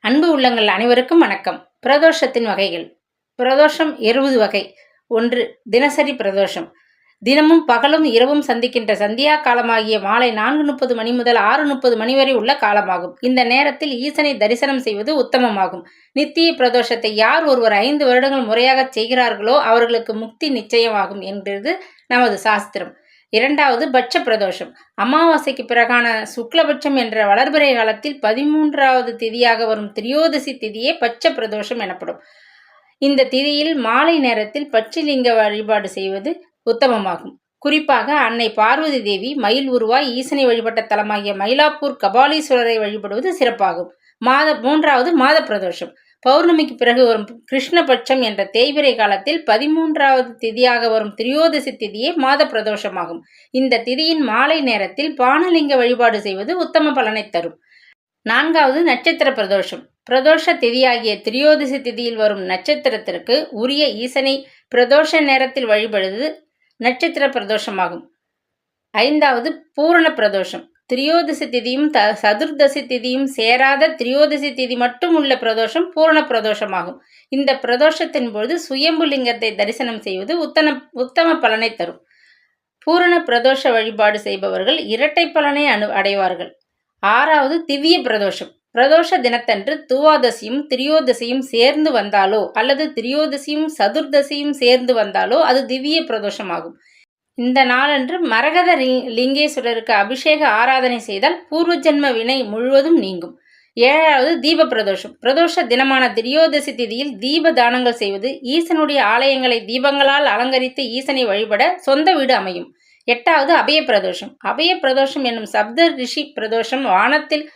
அன்பு உள்ளங்கள் அனைவருக்கும் வணக்கம். பிரதோஷத்தின் வகைகள். பிரதோஷம் 20 வகை. 1. தினசரி பிரதோஷம். தினமும் பகலும் இரவும் சந்திக்கின்ற சந்தியா காலமாகிய மாலை 4:30 மணி முதல் 6:30 மணி வரை உள்ள காலமாகும். இந்த நேரத்தில் ஈசனை தரிசனம் செய்வது உத்தமமாகும். நித்திய பிரதோஷத்தை யார் ஒருவர் 5 வருடங்கள் முறையாக செய்கிறார்களோ அவர்களுக்கு முக்தி நிச்சயமாகும் என்கிறது நமது சாஸ்திரம். 2வது பட்ச பிரதோஷம். அமாவாசைக்கு பிறகான சுக்லபட்சம் என்ற வளர்பிறை காலத்தில் 13வது திதியாக வரும் திரியோதசி திதியே பட்ச பிரதோஷம் எனப்படும். இந்த திதியில் மாலை நேரத்தில் பட்சிலிங்க வழிபாடு செய்வது உத்தமமாகும். குறிப்பாக அன்னை பார்வதி தேவி மயில் உருவாய் ஈசனை வழிபட்ட தலமாகிய மயிலாப்பூர் கபாலீஸ்வரரை வழிபடுவது சிறப்பாகும். 3வது மாத பிரதோஷம். பௌர்ணமிக்கு பிறகு வரும் கிருஷ்ணபட்சம் என்ற தேய்பிறை காலத்தில் 13வது திதியாக வரும் திரியோதசி திதியே மாத பிரதோஷமாகும். இந்த திதியின் மாலை நேரத்தில் பானலிங்க வழிபாடு செய்வது உத்தம பலனை தரும். 4வது நட்சத்திர பிரதோஷம். பிரதோஷ திதியாகிய திரியோதசி திதியில் வரும் நட்சத்திரத்திற்கு உரிய ஈசனை பிரதோஷ நேரத்தில் வழிபடுவது நட்சத்திர பிரதோஷமாகும். 5வது பூரண பிரதோஷம். திரியோதசி திதியும் சதுர்தசி திதியும் சேராத திரியோதசி திதி மட்டும் உள்ள பிரதோஷம் பூரண பிரதோஷமாகும். இந்த பிரதோஷத்தின் பொழுது சுயம்பு லிங்கத்தை தரிசனம் செய்வது உத்தம பலனை தரும். பூரண பிரதோஷ வழிபாடு செய்பவர்கள் இரட்டை பலனை அடைவார்கள். 6வது திவ்ய பிரதோஷம். பிரதோஷ தினத்தன்று துவாதசியும் திரியோதசியும் சேர்ந்து வந்தாலோ அல்லது திரியோதசியும் சதுர்தசியும் சேர்ந்து வந்தாலோ அது திவ்ய பிரதோஷமாகும். இந்த நாளன்று மரகத லிங்கேஸ்வரருக்கு அபிஷேக ஆராதனை செய்தால் பூர்வ ஜென்ம வினை முழுவதும் நீங்கும். 7வது தீப பிரதோஷம். பிரதோஷ தினமான திரியோதசி திதியில் தீப தானங்கள் செய்வது ஈசனுடைய ஆலயங்களை தீபங்களால் அலங்கரித்து ஈசனை வழிபட சொந்த வீடு அமையும். 8வது அபய பிரதோஷம். அபய பிரதோஷம் என்னும் சப்த ரிஷி பிரதோஷம் வானத்தில்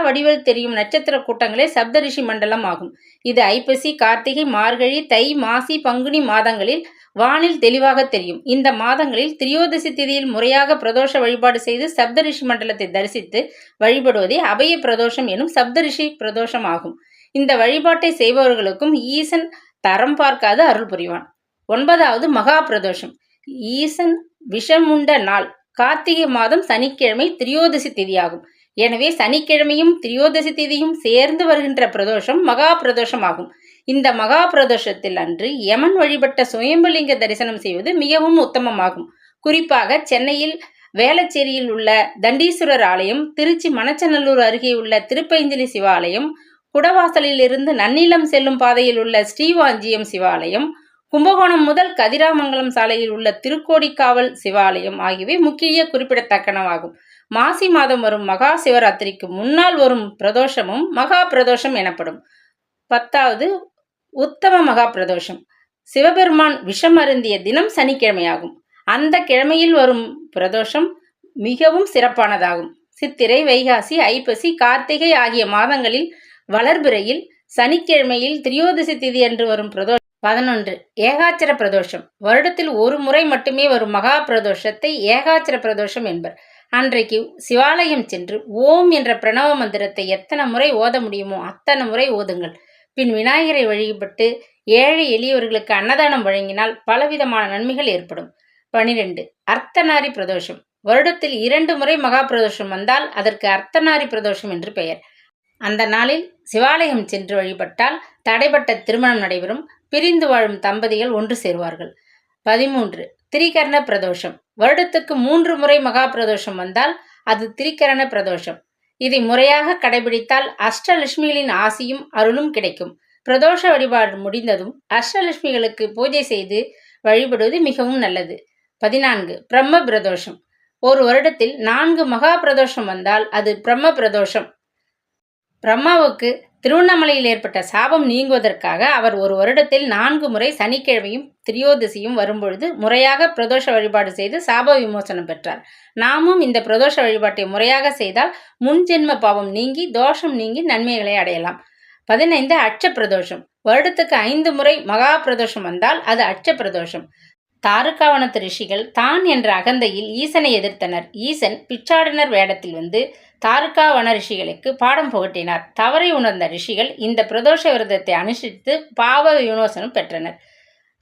வடிவில் தெரியும் நட்சத்திர கூட்டங்களே சப்த ரிஷி மண்டலம் ஆகும். இது ஐப்பசி, கார்த்திகை, மார்கழி, தை, மாசி, பங்குனி மாதங்களில் வானில் தெளிவாக தெரியும். இந்த மாதங்களில் திரியோதசி திதியில் முறையாக பிரதோஷ வழிபாடு செய்து சப்தரிஷி மண்டலத்தை தரிசித்து வழிபடுவதே அபய பிரதோஷம் எனும் சப்தரிஷி பிரதோஷம் ஆகும். இந்த வழிபாட்டை செய்பவர்களுக்கும் ஈசன் தரம் பார்க்காது அருள் புரிவான். 9வது மகா பிரதோஷம். ஈசன் விஷமுண்ட நாள் கார்த்திகை மாதம் சனிக்கிழமை திரியோதசி திதியாகும். எனவே சனிக்கிழமையும் திரியோதசி திதியும் சேர்ந்து வருகின்ற பிரதோஷம் மகா பிரதோஷம் ஆகும். இந்த மகா பிரதோஷத்தில் அன்று யமன் வழிபட்ட சுயம்புலிங்க தரிசனம் செய்வது மிகவும் உத்தமமாகும். குறிப்பாக சென்னையில் வேளச்சேரியில் உள்ள தண்டீஸ்வரர் ஆலயம், திருச்சி மணச்சநல்லூர் அருகே உள்ள திருப்பைஞ்சிலி சிவாலயம், குடவாசலில் இருந்து நன்னிலம் செல்லும் பாதையில் உள்ள ஸ்ரீவாஞ்சியம் சிவாலயம், கும்பகோணம் முதல் கதிராமங்கலம் சாலையில் உள்ள திருக்கோடிக்காவல் சிவாலயம் ஆகியவை முக்கிய குறிப்பிடத்தக்கனவாகும். மாசி மாதம் வரும் மகா சிவராத்திரிக்கு முன்னால் வரும் பிரதோஷமும் மகா பிரதோஷம் எனப்படும். 10வது உத்தம மகா பிரதோஷம். சிவபெருமான் விஷம் அருந்திய தினம் சனிக்கிழமையாகும். அந்த கிழமையில் வரும் பிரதோஷம் மிகவும் சிறப்பானதாகும். சித்திரை, வைகாசி, ஐப்பசி, கார்த்திகை ஆகிய மாதங்களில் வளர்பிறையில் சனிக்கிழமையில் திரியோதசி திதி என்று வரும் பிரதோஷம். 11 ஏகாச்சர பிரதோஷம். வருடத்தில் ஒரு முறை மட்டுமே வரும் மகா பிரதோஷத்தை ஏகாச்சர பிரதோஷம் என்பர். அன்றைக்கு சிவாலயம் சென்று ஓம் என்ற பிரணவ மந்திரத்தை எத்தனை முறை ஓத முடியுமோ அத்தனை முறை ஓதுங்கள். பின் விநாயகரை வழிபட்டு ஏழை எளியவர்களுக்கு அன்னதானம் வழங்கினால் பலவிதமான நன்மைகள் ஏற்படும். 12 அர்த்தநாரி பிரதோஷம். வருடத்தில் 2 முறை மகா பிரதோஷம் வந்தால் அதற்கு அர்த்தநாரி பிரதோஷம் என்று பெயர். அந்த நாளில் சிவாலயம் சென்று வழிபட்டால் தடைப்பட்ட திருமணம் நடைபெறும். பிரிந்து வாழும் தம்பதிகள் ஒன்று சேருவார்கள். 13 திரிகரண பிரதோஷம். வருடத்துக்கு 3 முறை மகா பிரதோஷம் வந்தால் அது திரிகரண பிரதோஷம். இதை முறையாக கடைபிடித்தால் அஷ்டலட்சுமிகளின் ஆசியும் அருளும் கிடைக்கும். பிரதோஷ வழிபாடு முடிந்ததும் அஷ்டலட்சுமிகளுக்கு பூஜை செய்து வழிபடுவது மிகவும் நல்லது. 14 பிரம்ம பிரதோஷம். ஒரு வருடத்தில் 4 மகா பிரதோஷம் வந்தால் அது பிரம்ம பிரதோஷம். பிரம்மாவுக்கு திருவண்ணாமலையில் ஏற்பட்ட சாபம் நீங்குவதற்காக அவர் ஒரு வருடத்தில் 4 முறை சனிக்கிழமையும் திரியோதசியும் வரும்பொழுது முறையாக பிரதோஷ வழிபாடு செய்து சாப விமோசனம் பெற்றார். நாமும் இந்த பிரதோஷ வழிபாட்டை முறையாக செய்தால் முன்ஜென்ம பாவம் நீங்கி தோஷம் நீங்கி நன்மைகளை அடையலாம். 15 அட்ச பிரதோஷம். வருடத்துக்கு 5 முறை மகா பிரதோஷம் வந்தால் அது அட்ச பிரதோஷம். தாருக்காவனத்து ரிஷிகள் தான் என்ற அகந்தையில் ஈசனை எதிர்த்தனர். ஈசன் பிச்சாடனர் வேடத்தில் வந்து தாருக்காவன ரிஷிகளுக்கு பாடம் புகட்டினார். தவறை உணர்ந்த ரிஷிகள் இந்த பிரதோஷ விரதத்தை அனுஷ்டித்து பாவ விமோசனம் பெற்றனர்.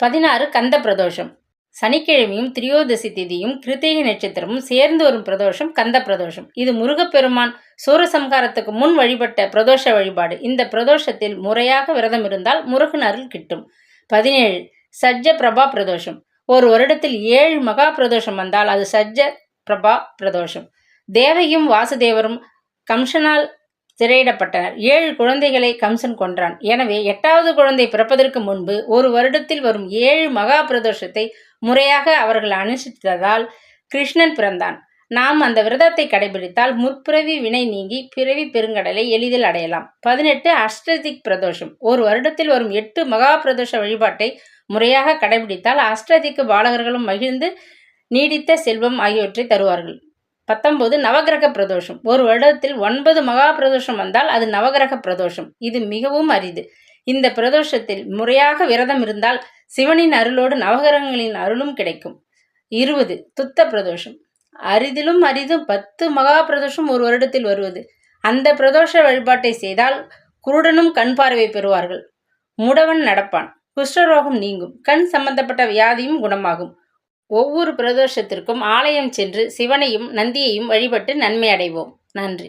16 கந்த பிரதோஷம். சனிக்கிழமையும் திரியோதசி திதியும் கிருத்திகை நட்சத்திரமும் சேர்ந்து வரும் பிரதோஷம் கந்த பிரதோஷம். இது முருகப்பெருமான் சூரசம்ஹாரத்துக்கு முன் வழிபட்ட பிரதோஷ வழிபாடு. இந்த பிரதோஷத்தில் முறையாக விரதம் இருந்தால் முருகன் அருள் கிட்டும். 17 சஜ்ஜ பிரபா பிரதோஷம். ஒரு வருடத்தில் 7 மகா பிரதோஷம் வந்தால் அது சஜ்ஜ பிரபா பிரதோஷம். தேவகியும் வாசுதேவரும் கம்சனால் சிறையிடப்பட்டனர். 7 குழந்தைகளை கம்சன் கொன்றான். எனவே 8வது குழந்தை பிறப்பதற்கு முன்பு ஒரு வருடத்தில் வரும் 7 மகா பிரதோஷத்தை முறையாக அவர்கள் அனுஷ்டித்ததால் கிருஷ்ணன் பிறந்தான். நாம் அந்த விரதத்தை கடைபிடித்தால் முற்பிறவி வினை நீங்கி பிறவி பெருங்கடலை எளிதில் அடையலாம். 18 அஷ்டதிக் பிரதோஷம். ஒரு வருடத்தில் வரும் 8 மகா பிரதோஷ வழிபாட்டை முறையாக கடைபிடித்தால் அஷ்டதிக்கு பாலகர்களும் மகிழ்ந்து நீடித்த செல்வம் ஆகியவற்றை தருவார்கள். 19 நவகிரக பிரதோஷம். ஒரு வருடத்தில் 9 மகா பிரதோஷம் வந்தால் அது நவகிரக பிரதோஷம். இது மிகவும் அரிது. இந்த பிரதோஷத்தில் முறையாக விரதம் இருந்தால் சிவனின் அருளோடு நவகிரகங்களின் அருளும் கிடைக்கும். 20 துத்த பிரதோஷம். அரிதிலும் அரிதும் 10 மகா பிரதோஷம் ஒரு வருடத்தில் வருவது. அந்த பிரதோஷ வழிபாட்டை செய்தால் குருடனும் கண் பார்வை பெறுவார்கள், முடவன் நடப்பான், குஷ்டரோகம் நீங்கும், கண் சம்பந்தப்பட்ட வியாதியும் குணமாகும். ஒவ்வொரு பிரதோஷத்திற்கும் ஆலயம் சென்று சிவனையும் நந்தியையும் வழிபட்டு நன்மை அடைவோம். நன்றி.